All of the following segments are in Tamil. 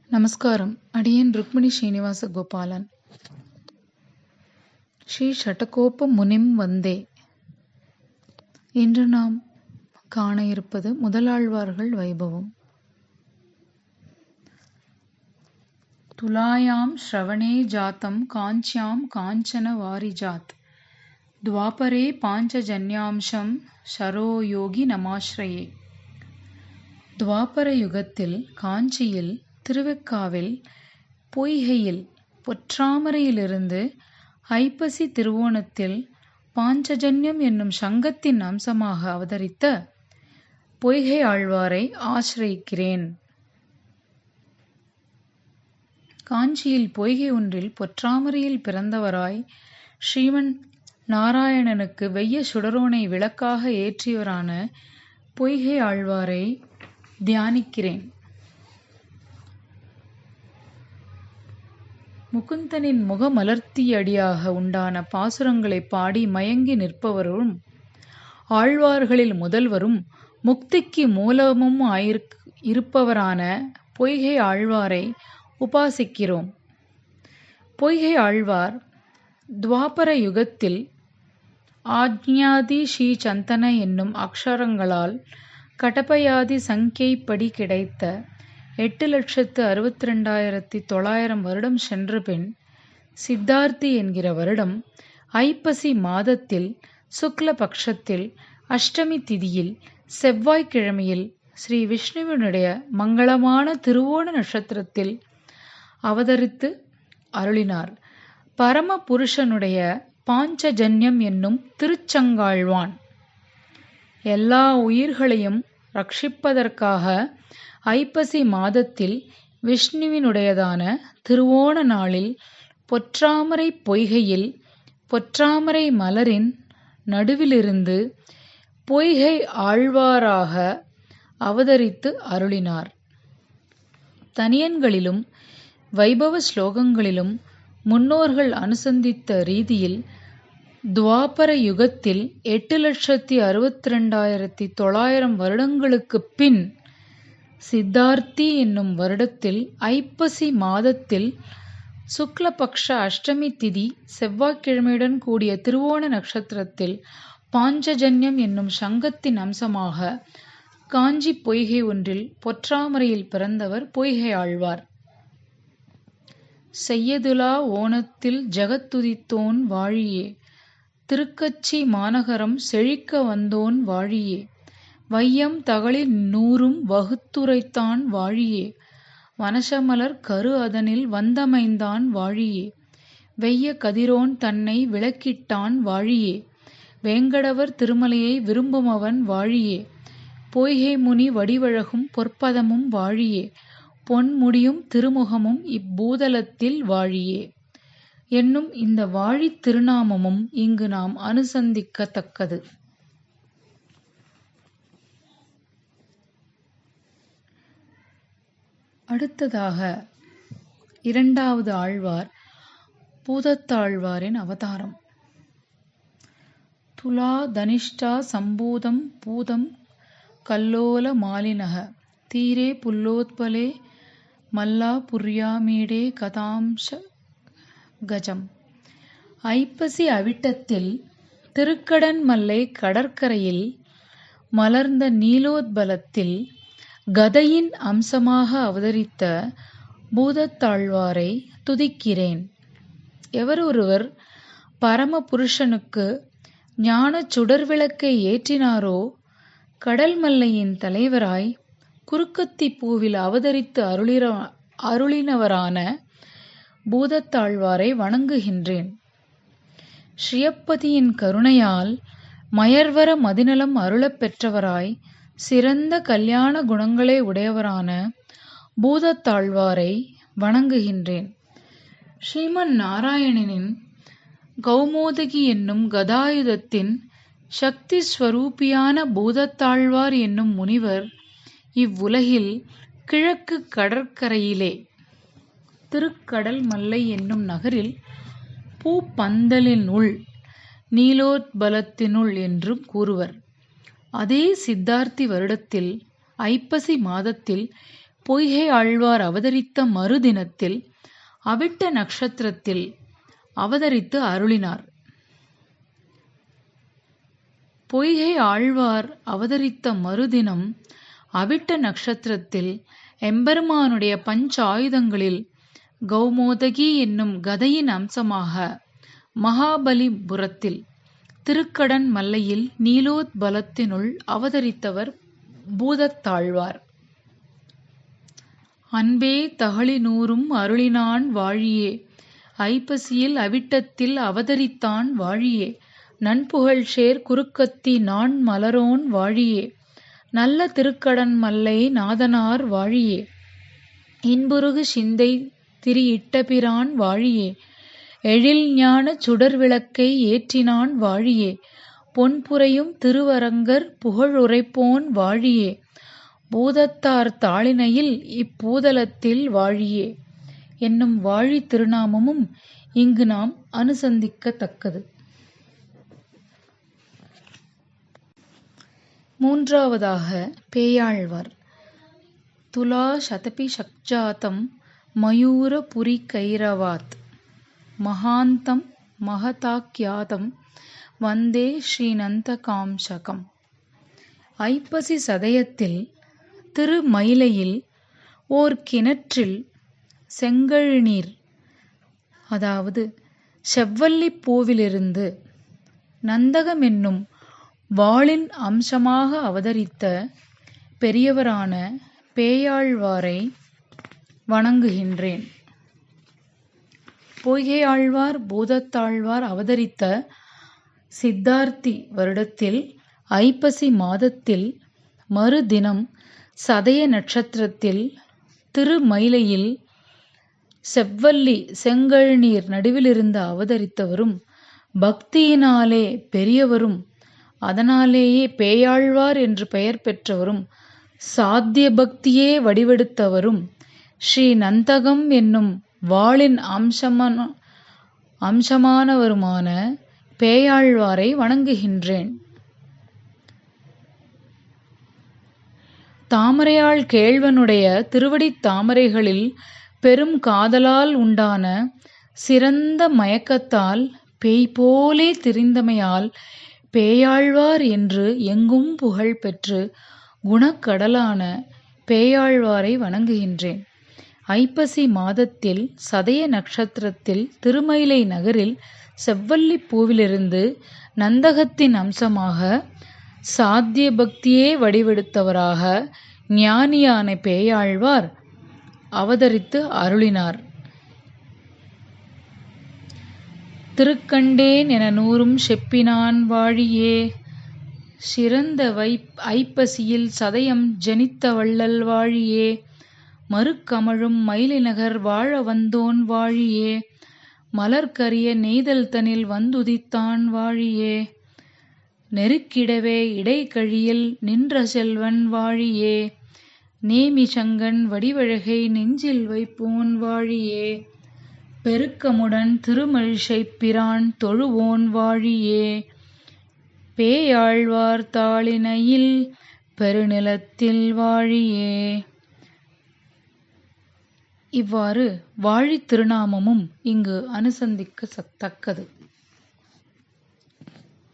நமஸ்காரம். அடியேன் ருக்மிணி ஸ்ரீனிவாச கோபாலன். ஸ்ரீ ஷடகோப முனிம் வந்தே. இன்று நாம் காண இருப்பது முதலாழ்வார்கள் வைபவம். துலாயாம் ஸ்ரவணே ஜாத்தம் காஞ்சியாம் காஞ்சன வாரிஜாத் துவாபரே பாஞ்சஜன்யாம்சம் ஷரோ யோகி நமாஸ்ரயே. துவாபர யுகத்தில் காஞ்சியில், திருவெக்காவில், பொய்கையில், பொற்றாமரையிலிருந்து ஐப்பசி திருவோணத்தில் பாஞ்சஜன்யம் என்னும் சங்கத்தின் அம்சமாக அவதரித்த பொய்கை ஆழ்வாரை ஆசிரயிக்கிறேன். காஞ்சியில் பொய்கை ஒன்றில் பொற்றாமரையில் பிறந்தவராய் ஸ்ரீமன் நாராயணனுக்கு வெய்ய சுடரோனை விளக்காக ஏற்றியவரான பொய்கை ஆழ்வாரை தியானிக்கிறேன். முகுந்தனின் முகமலர்த்தியடியாக உண்டான பாசுரங்களை பாடி மயங்கி நிற்பவரும், ஆழ்வார்களில் முதல்வரும் முக்திக்கு மூலமும் இருப்பவரான பொய்கை ஆழ்வாரை உபாசிக்கிறோம். பொய்கை ஆழ்வார் துவாபர யுகத்தில் ஆஜ்ஞாதி ஸ்ரீ சந்தன என்னும் அக்ஷரங்களால் கடபயாதி சங்கைப்படி கிடைத்த 8,62,900 வருடம் சென்ற பின் சித்தார்த்தி என்கிற வருடம் ஐப்பசி மாதத்தில் சுக்ல பட்சத்தில் அஷ்டமி திதியில் செவ்வாய்க்கிழமையில் ஸ்ரீ விஷ்ணுவினுடைய மங்களமான திருவோண நட்சத்திரத்தில் அவதரித்து அருளினார். பரம புருஷனுடைய பாஞ்சஜன்யம் என்னும் திருச்சங்காழ்வான் எல்லா உயிர்களையும் ரட்சிப்பதற்காக ஐப்பசி மாதத்தில் விஷ்ணுவினுடையதான திருவோண நாளில் பொற்றாமரை பொய்கையில் பொற்றாமரை மலரின் நடுவிலிருந்து பொய்கை ஆழ்வாராக அவதரித்து அருளினார். தனியன்களிலும் வைபவ ஸ்லோகங்களிலும் முன்னோர்கள் அனுசந்தித்த ரீதியில் துவாபர யுகத்தில் 8,62,900 வருடங்களுக்குப் பின் சித்தார்த்தி என்னும் வருடத்தில் ஐப்பசி மாதத்தில் சுக்லபக்ஷ அஷ்டமி திதி செவ்வாய்க்கிழமையுடன் கூடிய திருவோண நட்சத்திரத்தில் பாஞ்சஜன்யம் என்னும் சங்கத்தின் அம்சமாக காஞ்சி பொய்கை ஒன்றில் பொற்றாமரையில் பிறந்தவர் பொய்கை ஆழ்வார். செய்யதுலா ஓணத்தில் ஜகத்துதித்தோன் வாழியே, திருக்கச்சி மாநகரம் செழிக்க வந்தோன் வாழியே, வையம் தகளில் 100 வகுத்துரைத்தான் வாழியே, வனசமலர் கரு அதனில் வந்தமைந்தான் வாழியே, வெய்ய கதிரோன் தன்னை விளக்கிட்டான் வாழியே, வேங்கடவர் திருமலையை விரும்புமவன் வாழியே, பொய்கை முனி வடிவழகும் பொற்பதமும் வாழியே, பொன்முடியும் திருமுகமும் இப்பூதலத்தில் வாழியே என்னும் இந்த வாழித் திருநாமமும் இங்கு நாம் அனுசந்திக்கத்தக்கது. அடுத்ததாக இரண்டாவது ஆழ்வார் பூதத்தாழ்வாரின் அவதாரம். துலா தனிஷ்டா சம்பூதம் பூதம் கல்லோல மாலினக தீரே புல்லோத்பலே மல்லா புர்யாமீடே கதாம்ச கஜம். ஐப்பசி அவிட்டத்தில் திருக்கடன்மல்லை கடற்கரையில் மலர்ந்த நீலோத்பலத்தில் கதையின் அம்சமாக அவதரித்த பூதத்தாழ்வாரை துதிக்கிறேன். எவர் ஒருவர் பரம புருஷனுக்கு ஞான சுடர்விளக்கை ஏற்றினாரோ, கடல் மல்லையின் தலைவராய் குறுக்கத்தி பூவில் அவதரித்து அருளினவரான பூதத்தாழ்வாரை வணங்குகின்றேன். ஸ்ரீயப்பதியின் கருணையால் மயர்வர மதிநலம் அருளப் பெற்றவராய் சிறந்த கல்யாண குணங்களே உடையவரான பூதத்தாழ்வாரை வணங்குகின்றேன். ஸ்ரீமன் நாராயணனின் கௌமோதகி என்னும் கதாயுதத்தின் சக்தி ஸ்வரூபியான பூதத்தாழ்வார் என்னும் முனிவர் இவ்வுலகில் கிழக்கு கடற்கரையிலே திருக்கடல் மல்லை என்னும் நகரில் பூப்பந்தலினுள் நீலோத்பலத்தினுள் என்றும் கூறுவர். அதே சித்தார்த்தி வருடத்தில் ஐப்பசி மாதத்தில் பொய்கை ஆழ்வார் அவதரித்த மறுதினத்தில் அவிட்ட நட்சத்திரத்தில் அவதரித்து அருளினார். பொய்கை ஆழ்வார் அவதரித்த மறுதினம் அவிட்ட நட்சத்திரத்தில் எம்பெருமானுடைய பஞ்சாயுதங்களில் கௌமோதகி என்னும் கதையின் அம்சமாக மகாபலிபுரத்தில் திருக்கடன் மல்லையில் நீலோத்பலத்தினுள் அவதரித்தவர் பூதத்தாழ்வார். அன்பே தகழி நூறும் அருளினான் வாழியே, ஐப்பசியில் அவிட்டத்தில் அவதரித்தான் வாழியே, நன்புகழ்சேர் குறுக்கத்தி நான் மலரோன் வாழியே, நல்ல திருக்கடன் மல்லை நாதனார் வாழியே, இன்புருகு சிந்தை திரி இட்டபிரான் வாழியே, எழில் ஞான சுடர் விளக்கை ஏற்றினான் வாழியே, பொன்புரையும் திருவரங்கர் புகழுரைப்போன் வாழியே, பூதத்தார் தாளினையில் இப்பூதலத்தில் வாழியே என்னும் வாழி திருநாமமும் இங்கு நாம் அனுசந்திக்கத்தக்கது. மூன்றாவதாக பேயாழ்வார். துலா சதபி சக்ஜாதம் மயூர புரி கைரவாத் மகாந்தம் மகதாக்கியாதம் வந்தே ஸ்ரீநந்தகாம்சகம். ஐப்பசி சதயத்தில் திருமயிலையில் ஓர் கிணற்றில் செங்கழுநீர், அதாவது செவ்வல்லி பூவிலிருந்து நந்தகம் என்னும் வாளின் அம்சமாக அவதரித்த பெரியவரான பேயாழ்வாரை வணங்குகின்றேன். பொய்கை ஆழ்வார் பூதத்தாழ்வார் அவதரித்த சித்தார்த்தி வருடத்தில் ஐப்பசி மாதத்தில் மறுதினம் சதய நட்சத்திரத்தில் திருமயிலையில் செவ்வல்லி செங்கழுநீர் நடுவிலிருந்து அவதரித்தவரும் பக்தியினாலே பெரியவரும் அதனாலேயே பேயாழ்வார் என்று பெயர் பெற்றவரும் சாத்திய பக்தியே வடிவெடுத்தவரும் ஸ்ரீ நந்தகம் என்னும் வாளின் அம்சமானவருமான பேயாழ்வாரை வணங்குகின்றேன். தாமரையாள் கேழ்வனுடைய திருவடித் தாமரைகளில் பெரும் காதலால் உண்டான சிறந்த மயக்கத்தால் பேய் போலே திரிந்தமையால் பேயாழ்வார் என்று எங்கும் புகழ் பெற்று குணக்கடலான பேயாழ்வாரை வணங்குகின்றேன். ஐப்பசி மாதத்தில் சதய நட்சத்திரத்தில் திருமயிலை நகரில் செவ்வல்லி பூவிலிருந்து நந்தகத்தின் அம்சமாக சாத்திய பக்தியே வடிவெடுத்தவராக ஞானியான பேயாழ்வார் அவதரித்து அருளினார். திருக்கண்டேன் என நூறும் செப்பினான் வாழியே, சிறந்த ஐப்பசியில் சதயம் ஜனித்த வள்ளல் வாழியே, மறுக்கமழும் மயிலிநகர் வாழ வந்தோன் வாழியே, மலர்கரிய நெய்தல் தனில் வந்துதித்தான் வாழியே, நெருக்கிடவே இடைக்கழியில் நின்ற செல்வன் வாழியே, நேமி சங்கன் வடிவழகை நெஞ்சில் வைப்போன் வாழியே, பெருக்கமுடன் திருமழிசைப் பிரான் தொழுவோன் வாழியே, பேயாழ்வார் தாளினையில் பெருநிலத்தில் வாழியே. இவ்வாறு வாழி திருநாமமும் இங்கு அனுசந்திக்கத்தக்கது.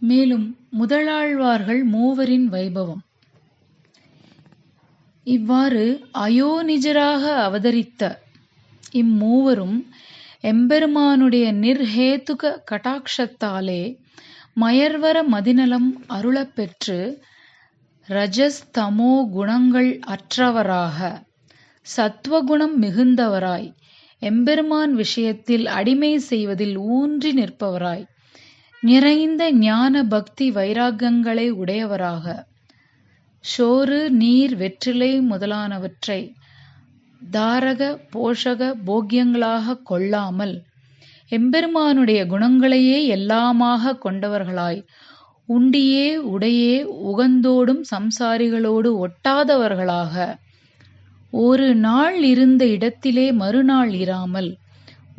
மேலும் முதலாழ்வார்கள் மூவரின் வைபவம். இவ்வாறு அயோனிஜராக அவதரித்த இம்மூவரும் எம்பெருமானுடைய நிர்ஹேதுக கடாட்சத்தாலே மயர்வர மதிநலம் அருளப்பெற்று ரஜஸ் தமோ குணங்கள் அற்றவராக சத்வகுணம் மிகுந்தவராய் எம்பெருமான் விஷயத்தில் அடிமை செய்வதில் ஊன்றி நிற்பவராய் நிறைந்த ஞான பக்தி வைராகங்களை உடையவராக சோறு நீர் வெற்றிலை முதலானவற்றை தாரக போஷக போக்கியங்களாக கொள்ளாமல் எம்பெருமானுடைய குணங்களையே எல்லாமாக கொண்டவர்களாய் உண்டியே உடையே உகந்தோடும் சம்சாரிகளோடு ஒட்டாதவர்களாக ஒரு நாள் இருந்த இடத்திலே மறுநாள் இராமல்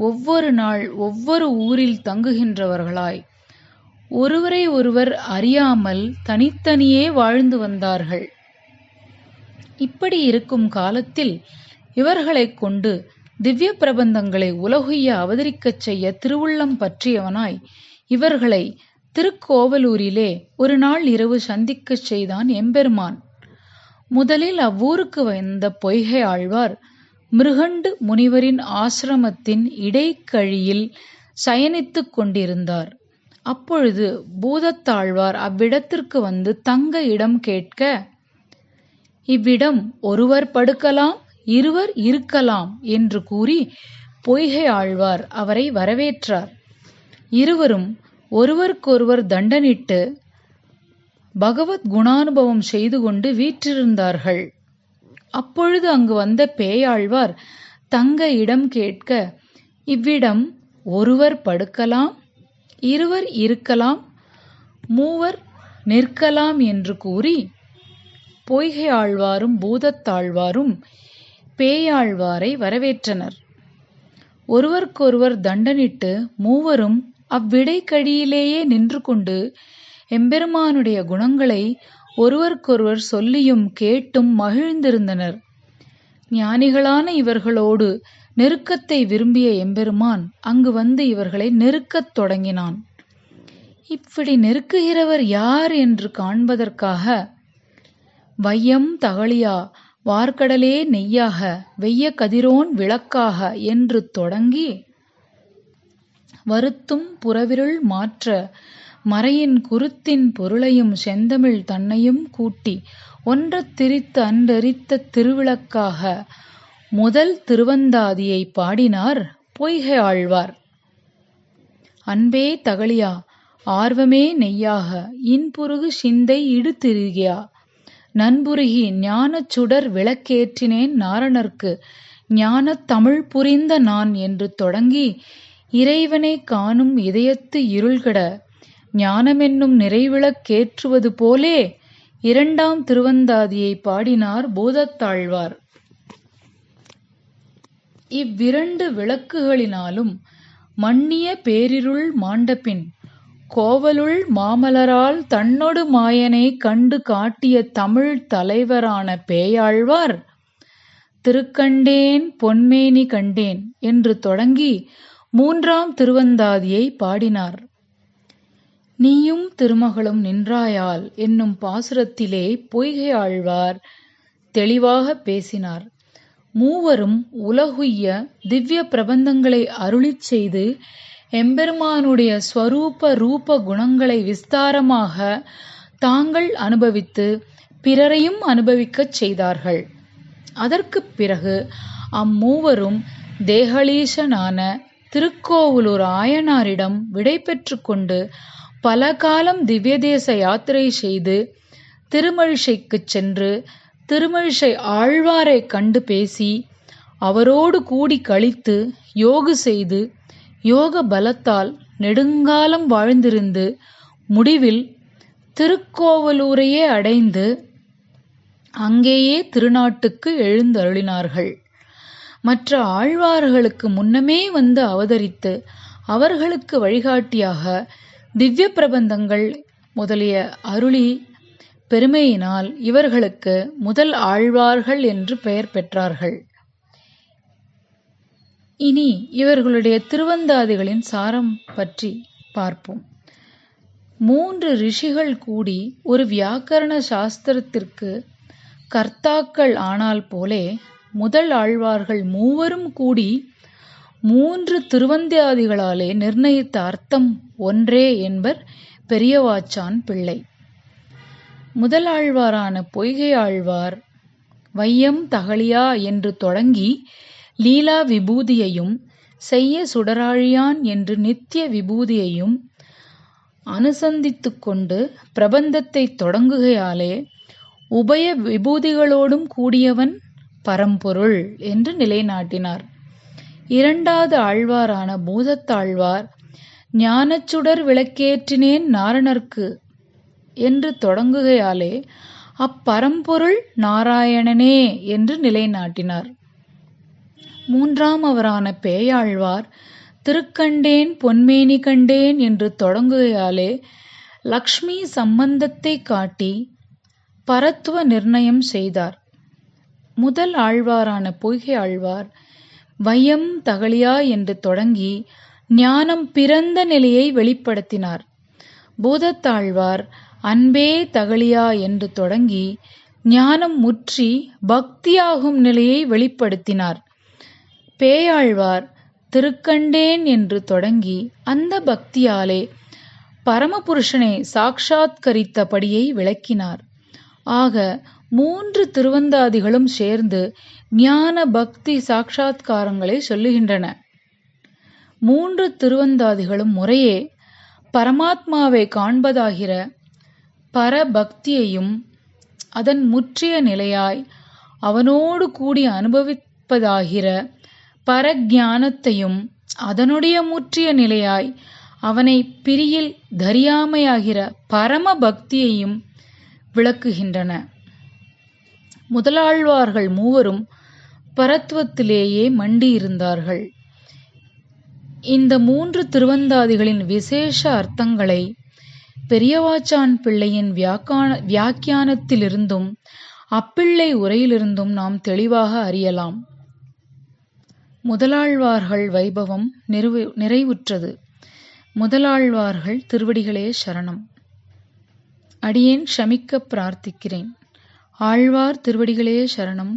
ஒவ்வொரு நாள் ஒவ்வொரு ஊரில் தங்குகின்றவர்களாய் ஒருவரை ஒருவர் அறியாமல் தனித்தனியே வாழ்ந்து வந்தார்கள். இப்படி இருக்கும் காலத்தில் இவர்களைக் கொண்டு திவ்ய பிரபந்தங்களை உலகுய்ய அவதரிக்கச் செய்ய திருவுள்ளம் பற்றியவனாய் இவர்களை திருக்கோவலூரிலே ஒரு நாள் இரவு சந்திக்கச் செய்தான் எம்பெருமான். முதலில் அவ்வூருக்கு வந்த பொய்கை ஆழ்வார் மிருகண்டு முனிவரின் ஆசிரமத்தின் இடைக்கழியில் சயனித்துக் கொண்டிருந்தார். அப்பொழுது பூதத்தாழ்வார் அவ்விடத்திற்கு வந்து தங்க இடம் கேட்க, இவ்விடம் ஒருவர் படுக்கலாம், இருவர் இருக்கலாம் என்று கூறி பொய்கை ஆழ்வார் அவரை வரவேற்றார். இருவரும் ஒருவருக்கொருவர் தண்டனிட்டு பகவத் குணானுபவம் செய்து கொண்டு வீற்றிருந்தார்கள். அப்பொழுது அங்கு வந்த பேயாழ்வார் தங்க இடம் கேட்க, இவ்விடம் ஒருவர் படுக்கலாம், இருவர் இருக்கலாம், மூவர் நிற்கலாம் என்று கூறி பொய்கை ஆழ்வாரும் பூதத்தாழ்வாரும் பேயாழ்வாரை வரவேற்றனர். ஒருவருக்கொருவர் தண்டனிட்டு மூவரும் அவ்விடைக்கடியிலேயே நின்று கொண்டு எம்பெருமானுடைய குணங்களை ஒருவருக்கொருவர் சொல்லியும் கேட்டும் மகிழ்ந்திருந்தனர். ஞானிகளான இவர்களோடு நெருக்கத்தை விரும்பிய எம்பெருமான் அங்கு வந்து இவர்களை நெருக்கத் தொடங்கினான். இப்படி நெருக்குகிறவர் யார் என்று காண்பதற்காக, வையம் தகழியா வார்க்கடலே நெய்யாக வெய்ய கதிரோன் விளக்காக என்று தொடங்கி வருத்தும் புறவிருள் மாற்ற மறையின் குருத்தின் பொருளையும் செந்தமிழ் தன்னையும் கூட்டி ஒன்றத் திரித்து அன்றரித்த திருவிளக்காக முதல் திருவந்தாதியை பாடினார் பொய்கை ஆழ்வார். அன்பே தகழியா ஆர்வமே நெய்யாக இன்புருகு சிந்தை இடுதிருகியா நண்புருகி ஞானச் சுடர் விளக்கேற்றினேன் நாரணர்க்கு ஞானத் தமிழ் புரிந்த நான் என்று தொடங்கி இறைவனை காணும் இதயத்து இருள்கட ஞானமென்னும் நிறைவிளக்கேற்றுவது போலே இரண்டாம் திருவந்தாதியை பாடினார் பூதத்தாழ்வார். இவ்விரண்டு விளக்குகளினாலும் மன்னிய பேரிருள் மாண்டபின் கோவலுள் மாமலரால் தன்னொடு மாயனை கண்டு காட்டிய தமிழ் தலைவரான பேயாழ்வார் திருக்கண்டேன் பொன்மேனி கண்டேன் என்று தொடங்கி மூன்றாம் திருவந்தாதியை பாடினார். நீயும் திருமகளும் நின்றாயால் என்னும் பாசுரத்திலே பொய்கை ஆழ்வார் தெளிவாக பேசினார். மூவரும் உலகுய்ய திவ்ய பிரபந்தங்களை அருளிச் செய்து எம்பெருமானுடைய ஸ்வரூப ரூப குணங்களை விஸ்தாரமாக தாங்கள் அனுபவித்து பிறரையும் அனுபவிக்கச் செய்தார்கள். அதற்குப் பிறகு அம்மூவரும் தேகலீசனான திருக்கோவலூர் ஆயனாரிடம் விடை பெற்று கொண்டு பல காலம் திவ்யதேச யாத்திரை செய்து திருமழிசைக்குச் சென்று திருமழிசை ஆழ்வாரை கண்டு பேசி அவரோடு கூடி கழித்து யோகு செய்து யோக பலத்தால் நெடுங்காலம் வாழ்ந்திருந்து முடிவில் திருக்கோவலூரையே அடைந்து அங்கேயே திருநாட்டுக்கு எழுந்தருளினார்கள். மற்ற ஆழ்வார்களுக்கு முன்னமே வந்து அவதரித்து அவர்களுக்கு வழிகாட்டியாக திவ்ய பிரபந்தங்கள் முதலிய அருளி பெருமையினால் இவர்களுக்கு முதல் ஆழ்வார்கள் என்று பெயர் பெற்றார்கள். இனி இவர்களுடைய திருவந்தாதிகளின் சாரம் பற்றி பார்ப்போம். 3 ரிஷிகள் கூடி ஒரு வியாக்கரண சாஸ்திரத்திற்கு கர்த்தாக்கள் ஆனால் போலே முதல் ஆழ்வார்கள் மூவரும் கூடி 3 திருவந்தாதிகளாலே நிர்ணயித்த அர்த்தம் ஒன்றே என்பர் பெரியவாச்சான் பிள்ளை. முதல் ஆழ்வாரான பொய்கை ஆழ்வார் வையம் தகழியா என்று தொடங்கி லீலா விபூதியையும் செய்ய சுடராழியான் என்று நித்திய விபூதியையும் அனுசந்தித்து கொண்டு பிரபந்தத்தை தொடங்குகையாலே உபய விபூதிகளோடும் கூடியவன் பரம்பொருள் என்று நிலைநாட்டினார். இரண்டாவது ஆழ்வாரான பூதத்தாழ்வார் ஞானச்சுடர் விளக்கேற்றினேன் நாரணர்க்கு என்று தொடங்குகையாலே அப்பரம்பொருள் நாராயணனே என்று நிலைநாட்டினார். மூன்றாம் அவரான பேயாழ்வார் திருக்கண்டேன் பொன்மேனி கண்டேன் என்று தொடங்குகையாலே லக்ஷ்மி சம்பந்தத்தை காட்டி பரத்துவ நிர்ணயம் செய்தார். முதல் ஆழ்வாரான பொய்கை ஆழ்வார் வையம் தகழியா என்று தொடங்கி ஞானம் பிறந்த நிலையை வெளிப்படுத்தினார். பூதத்தாழ்வார் அன்பே தகழியா என்று தொடங்கி ஞானம் முற்றி பக்தியாகும் நிலையை வெளிப்படுத்தினார். பேயாழ்வார் திருக்கண்டேன் என்று தொடங்கி அந்த பக்தியாலே பரமபுருஷனை சாட்சாத்கரித்தபடியை விளக்கினார். ஆக 3 திருவந்தாதிகளும் சேர்ந்து ஞான பக்தி சாட்சாத்காரங்களை சொல்லுகின்றன. 3 திருவந்தாதிகளும் முறையே பரமாத்மாவை காண்பதாகிற பரபக்தியையும் அதன் முற்றிய நிலையாய் அவனோடு கூடி அனுபவிப்பதாகிற பரஞானத்தையும் அதனுடைய முற்றிய நிலையாய் அவனை பிரியில் தரியாமையாகிற பரம பக்தியையும் விளக்குகின்றன. முதலாழ்வார்கள் மூவரும் பரத்துவத்திலேயே மண்டியிருந்தார்கள். இந்த 3 திருவந்தாதிகளின் விசேஷ அர்த்தங்களை பெரியவாச்சான் பிள்ளையின் வியாக்கியானத்திலிருந்தும் அப்பிள்ளை உரையிலிருந்தும் நாம் தெளிவாக அறியலாம். முதலாழ்வார்கள் வைபவம் நிறைவுற்றது. முதலாழ்வார்கள் திருவடிகளே சரணம். அடியேன் க்ஷமிக்க பிரார்த்திக்கிறேன். ஆழ்வார் திருவடிகளே சரணம்.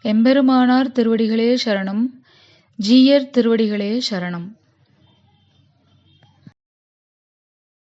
எம்பெருமானார் திருவடிகளே சரணம். ஜீயர் திருவடிகளே சரணம்.